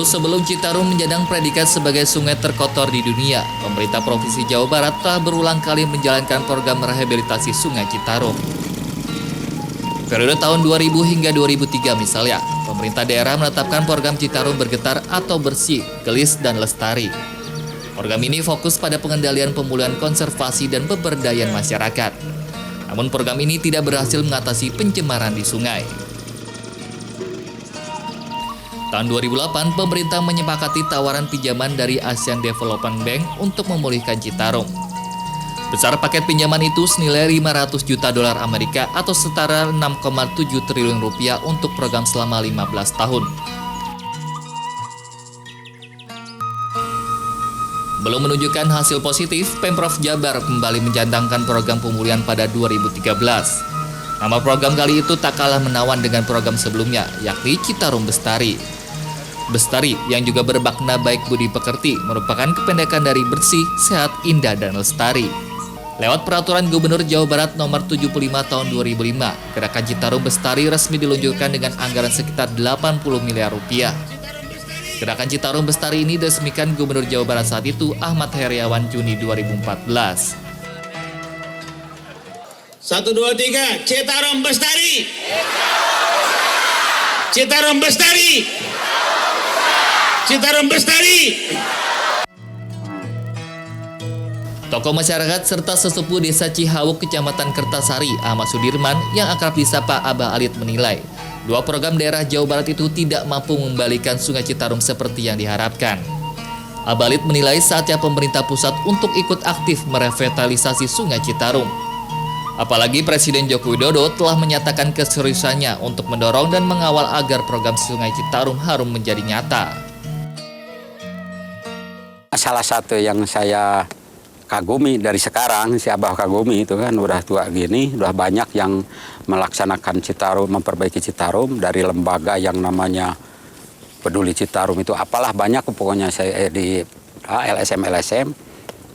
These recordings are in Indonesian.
Jauh sebelum Citarum menyandang predikat sebagai sungai terkotor di dunia, pemerintah Provinsi Jawa Barat telah berulang kali menjalankan program rehabilitasi Sungai Citarum. Periode tahun 2000 hingga 2003 misalnya, pemerintah daerah menetapkan program Citarum Bergetar atau Bersih, Gelis, dan Lestari. Program ini fokus pada pengendalian pemulihan konservasi dan pemberdayaan masyarakat. Namun program ini tidak berhasil mengatasi pencemaran di sungai. Tahun 2008, pemerintah menyepakati tawaran pinjaman dari Asian Development Bank untuk memulihkan Citarum. Besar paket pinjaman itu senilai 500 juta dolar Amerika atau setara 6,7 triliun rupiah untuk program selama 15 tahun. Belum menunjukkan hasil positif, Pemprov Jabar kembali menjadwalkan program pemulihan pada 2013. Nama program kali itu tak kalah menawan dengan program sebelumnya, yakni Citarum Bestari. Bestari yang juga bermakna baik budi pekerti merupakan kependekan dari bersih, sehat, indah, dan lestari. Lewat peraturan Gubernur Jawa Barat nomor 75 tahun 2005, gerakan Citarum Bestari resmi diluncurkan dengan anggaran sekitar 80 miliar rupiah. Gerakan Citarum Bestari ini diresmikan Gubernur Jawa Barat saat itu Ahmad Heriawan Juni 2014. 1, 2, 3, Citarum Bestari. Citarum Bestari. Citarum Bestari. Tokoh masyarakat serta sesepuh desa Cihawuk, Kecamatan Kertasari, Ahmad Sudirman, yang akrab disapa Abah Alit menilai, dua program daerah Jawa Barat itu tidak mampu mengembalikan Sungai Citarum seperti yang diharapkan. Abah Alit menilai saatnya pemerintah pusat untuk ikut aktif merevitalisasi Sungai Citarum. Apalagi Presiden Joko Widodo telah menyatakan keseriusannya untuk mendorong dan mengawal agar program Sungai Citarum harum menjadi nyata. Salah satu yang saya kagumi dari sekarang, si Abah kagumi itu kan udah tua gini, udah banyak yang melaksanakan Citarum, memperbaiki Citarum dari lembaga yang namanya Peduli Citarum itu apalah banyak pokoknya saya di LSM.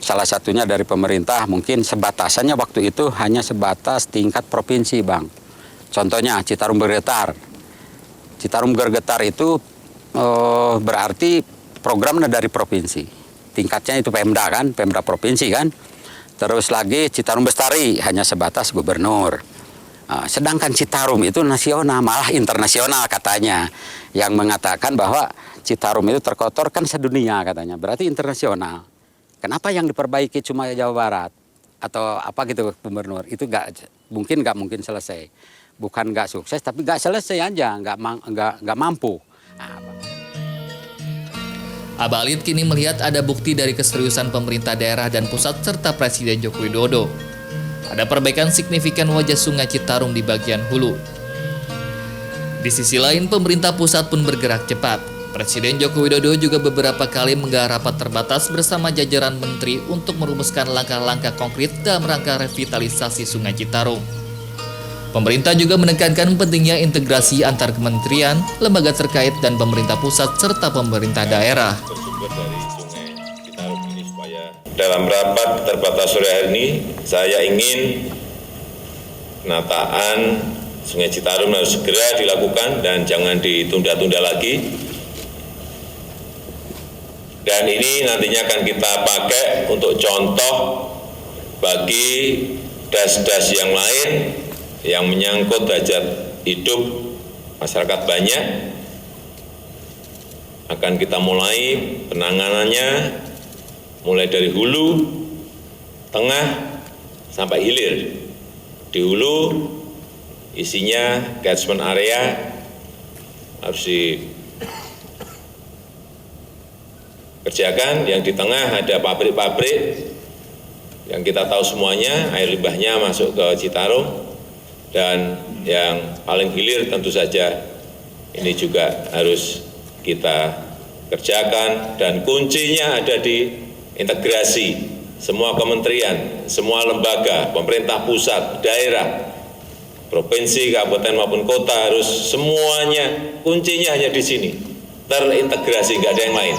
Salah satunya dari pemerintah, mungkin sebatasannya waktu itu hanya sebatas tingkat provinsi, Bang. Contohnya Citarum Bergetar. Citarum Bergetar itu berarti programnya dari provinsi. Tingkatnya itu Pemda kan, Pemda provinsi kan. Terus lagi Citarum Bestari hanya sebatas gubernur. Sedangkan Citarum itu nasional, malah internasional katanya. Yang mengatakan bahwa Citarum itu terkotor kan sedunia katanya, berarti internasional. Kenapa yang diperbaiki cuma Jawa Barat? Atau apa gitu gubernur? Itu nggak mungkin selesai. Bukan nggak sukses, tapi nggak selesai aja, nggak mampu. Abah Alit kini melihat ada bukti dari keseriusan pemerintah daerah dan pusat serta Presiden Joko Widodo. Ada perbaikan signifikan wajah Sungai Citarum di bagian hulu. Di sisi lain, pemerintah pusat pun bergerak cepat. Presiden Joko Widodo juga beberapa kali menggelar rapat terbatas bersama jajaran menteri untuk merumuskan langkah-langkah konkret dalam rangka revitalisasi Sungai Citarum. Pemerintah juga menekankan pentingnya integrasi antar kementerian, lembaga terkait, dan pemerintah pusat serta pemerintah daerah. Dalam rapat terbatas sore hari ini, saya ingin penataan Sungai Citarum harus segera dilakukan dan jangan ditunda-tunda lagi. Dan ini nantinya akan kita pakai untuk contoh bagi das-das yang lain yang menyangkut derajat hidup masyarakat banyak. Akan kita mulai penanganannya mulai dari hulu, tengah, sampai hilir. Di hulu isinya catchment area harus dikerjakan. Yang di tengah ada pabrik-pabrik yang kita tahu semuanya air limbahnya masuk ke Citarum. Dan yang paling hilir tentu saja ini juga harus kita kerjakan, dan kuncinya ada di integrasi semua kementerian, semua lembaga, pemerintah pusat, daerah, provinsi, kabupaten maupun kota, harus semuanya kuncinya hanya di sini, terintegrasi, nggak ada yang lain.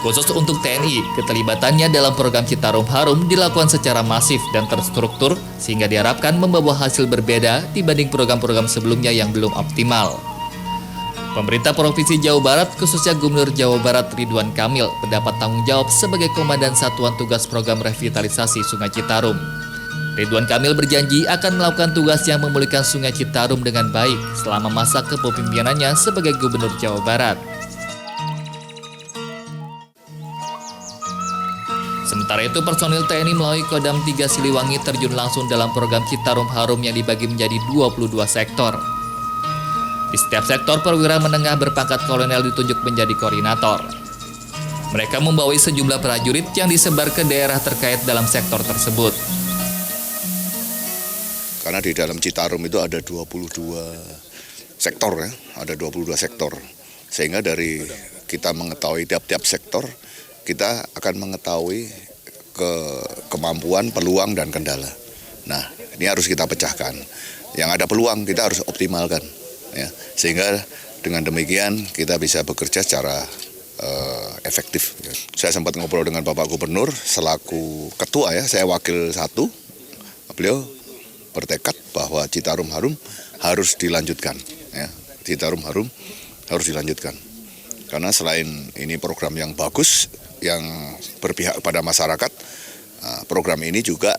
Khusus untuk TNI, keterlibatannya dalam program Citarum Harum dilakukan secara masif dan terstruktur sehingga diharapkan membawa hasil berbeda dibanding program-program sebelumnya yang belum optimal. Pemerintah Provinsi Jawa Barat, khususnya Gubernur Jawa Barat Ridwan Kamil, mendapat tanggung jawab sebagai Komandan Satuan Tugas Program Revitalisasi Sungai Citarum. Ridwan Kamil berjanji akan melakukan tugas yang memulihkan Sungai Citarum dengan baik selama masa kepemimpinannya sebagai Gubernur Jawa Barat. Sementara itu, personil TNI melalui Kodam 3 Siliwangi terjun langsung dalam program Citarum Harum yang dibagi menjadi 22 sektor. Di setiap sektor, perwira menengah berpangkat kolonel ditunjuk menjadi koordinator. Mereka membawa sejumlah prajurit yang disebar ke daerah terkait dalam sektor tersebut. Karena di dalam Citarum itu ada 22 sektor ya, ada 22 sektor. Sehingga dari kita mengetahui tiap-tiap sektor, kita akan mengetahui kemampuan, peluang, dan kendala. Nah, ini harus kita pecahkan. Yang ada peluang kita harus optimalkan, ya. Sehingga dengan demikian kita bisa bekerja secara efektif. Saya sempat ngobrol dengan Bapak Gubernur selaku ketua ya, saya wakil satu. Beliau bertekad bahwa Citarum Harum harus dilanjutkan, ya. Citarum Harum harus dilanjutkan. Karena selain ini program yang bagus, yang berpihak pada masyarakat, program ini juga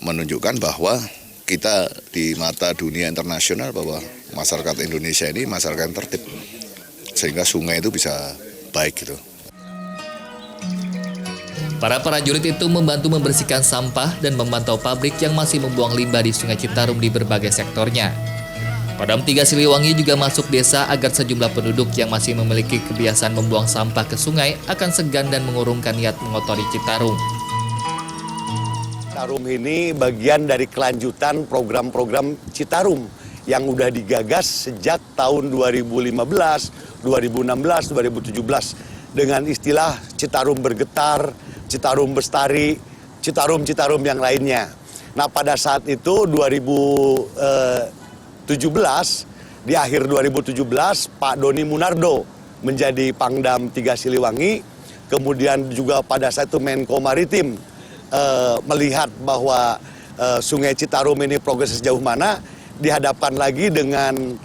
menunjukkan bahwa kita di mata dunia internasional bahwa masyarakat Indonesia ini masyarakat yang tertib, sehingga sungai itu bisa baik gitu. Para prajurit itu membantu membersihkan sampah dan memantau pabrik yang masih membuang limbah di Sungai Citarum di berbagai sektornya. Kodam 3 Siliwangi juga masuk desa agar sejumlah penduduk yang masih memiliki kebiasaan membuang sampah ke sungai akan segan dan mengurungkan niat mengotori Citarum. Citarum ini bagian dari kelanjutan program-program Citarum yang udah digagas sejak tahun 2015, 2016, 2017 dengan istilah Citarum Bergetar, Citarum Bestari, Citarum-Citarum yang lainnya. Nah, pada saat itu 2017, di akhir 2017 Pak Doni Munardo menjadi Pangdam 3 Siliwangi, kemudian juga pada saat itu Menko Maritim melihat bahwa Sungai Citarum ini progres sejauh mana, dihadapkan lagi dengan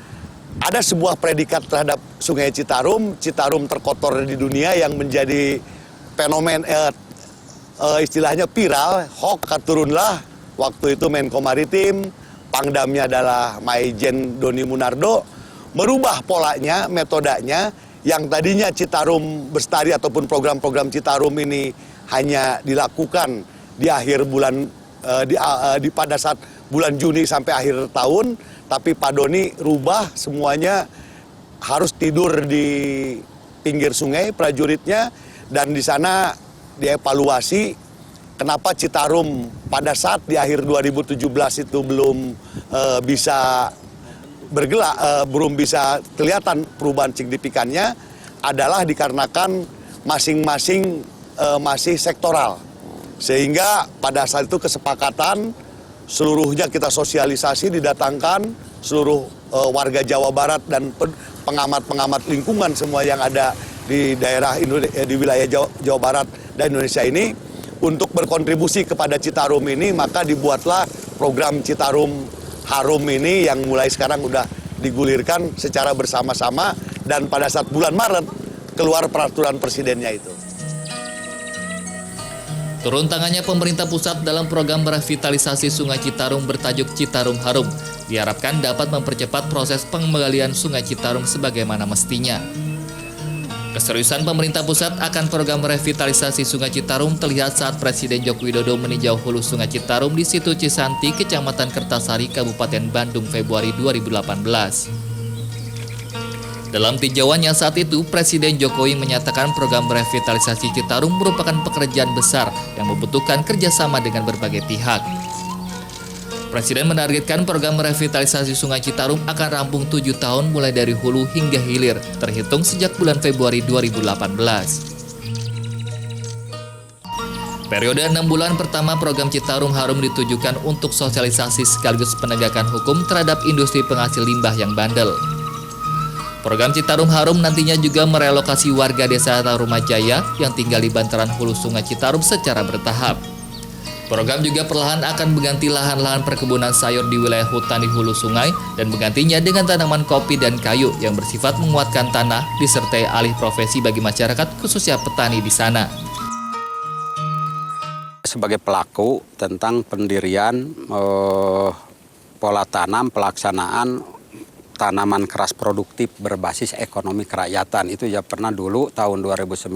ada sebuah predikat terhadap Sungai Citarum, Citarum terkotor di dunia yang menjadi fenomen istilahnya viral, hoax. Turunlah waktu itu Menko Maritim, Pangdamnya adalah Maijen Doni Munardo, merubah polanya, metodenya, yang tadinya Citarum Bestari ataupun program-program Citarum ini hanya dilakukan di akhir bulan, pada saat bulan Juni sampai akhir tahun, tapi Pak Doni rubah semuanya harus tidur di pinggir sungai prajuritnya, dan di sana dievaluasi kenapa Citarum pada saat di akhir 2017 itu belum bisa bergerak, belum bisa kelihatan perubahan signifikannya, adalah dikarenakan masing-masing masih sektoral. Sehingga pada saat itu kesepakatan seluruhnya kita sosialisasi, didatangkan seluruh warga Jawa Barat dan pengamat-pengamat lingkungan semua yang ada di daerah di wilayah Jawa Barat dan Indonesia ini untuk berkontribusi kepada Citarum ini. Maka dibuatlah program Citarum Harum ini yang mulai sekarang udah digulirkan secara bersama-sama, dan pada saat bulan Maret keluar peraturan presidennya itu. Turun tangannya pemerintah pusat dalam program revitalisasi Sungai Citarum bertajuk Citarum Harum diharapkan dapat mempercepat proses penggalian Sungai Citarum sebagaimana mestinya. Keseriusan pemerintah pusat akan program revitalisasi Sungai Citarum terlihat saat Presiden Joko Widodo meninjau hulu Sungai Citarum di situ Cisanti, Kecamatan Kertasari, Kabupaten Bandung, Februari 2018. Dalam tinjauannya saat itu, Presiden Jokowi menyatakan program revitalisasi Citarum merupakan pekerjaan besar yang membutuhkan kerjasama dengan berbagai pihak. Presiden menargetkan program revitalisasi Sungai Citarum akan rampung 7 tahun mulai dari hulu hingga hilir, terhitung sejak bulan Februari 2018. Periode 6 bulan pertama program Citarum Harum ditujukan untuk sosialisasi sekaligus penegakan hukum terhadap industri penghasil limbah yang bandel. Program Citarum Harum nantinya juga merelokasi warga desa Tarumajaya yang tinggal di bantaran hulu Sungai Citarum secara bertahap. Program juga perlahan akan mengganti lahan-lahan perkebunan sayur di wilayah hutan di hulu sungai dan menggantinya dengan tanaman kopi dan kayu yang bersifat menguatkan tanah disertai alih profesi bagi masyarakat khususnya petani di sana. Sebagai pelaku tentang pendirian pola tanam, pelaksanaan tanaman keras produktif berbasis ekonomi kerakyatan. Itu ya pernah dulu tahun 2009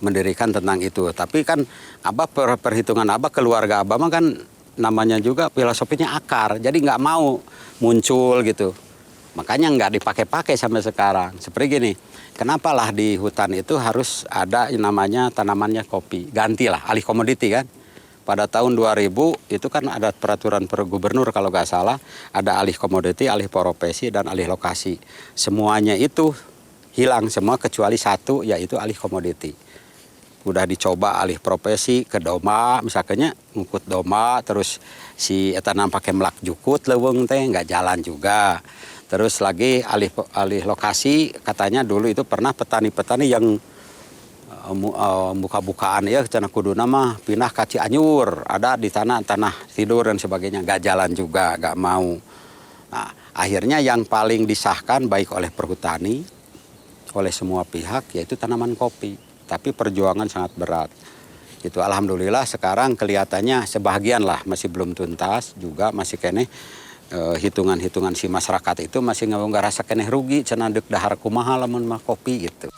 mendirikan tentang itu. Tapi kan Abah perhitungan Abah, keluarga Abah mah kan namanya juga filosofinya akar. Jadi nggak mau muncul gitu. Makanya nggak dipakai-pakai sampai sekarang. Seperti gini, kenapa lah di hutan itu harus ada yang namanya tanamannya kopi. Gantilah, alih komoditi kan. Pada tahun 2000 itu kan ada peraturan per gubernur kalau nggak salah, ada alih komoditi, alih profesi, dan alih lokasi. Semuanya itu hilang semua kecuali satu, yaitu alih komoditi. Udah dicoba alih profesi ke domba, misalnya ngukut domba, terus si etanam pakai melak jukut leweng teh nggak jalan juga. Terus lagi alih lokasi, katanya dulu itu pernah petani-petani yang buka-bukaan ya cenah kuduna mah pindah ke Cianjur, ada di tanah tidur dan sebagainya, nggak jalan juga, nggak mau. Nah, akhirnya yang paling disahkan baik oleh perhutani, oleh semua pihak, yaitu tanaman kopi. Tapi perjuangan sangat berat. Itu alhamdulillah sekarang kelihatannya sebahagian lah, masih belum tuntas juga, masih kene hitungan-hitungan si masyarakat itu masih nggak rasa kene rugi, cenah deuk dahar kumaha lamun mah kopi gitu.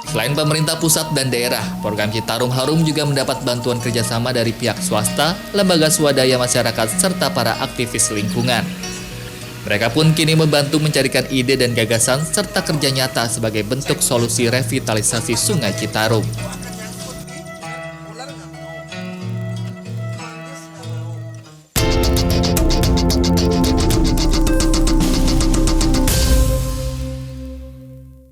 Selain pemerintah pusat dan daerah, program Citarum Harum juga mendapat bantuan kerjasama dari pihak swasta, lembaga swadaya masyarakat, serta para aktivis lingkungan. Mereka pun kini membantu mencarikan ide dan gagasan serta kerja nyata sebagai bentuk solusi revitalisasi Sungai Citarum.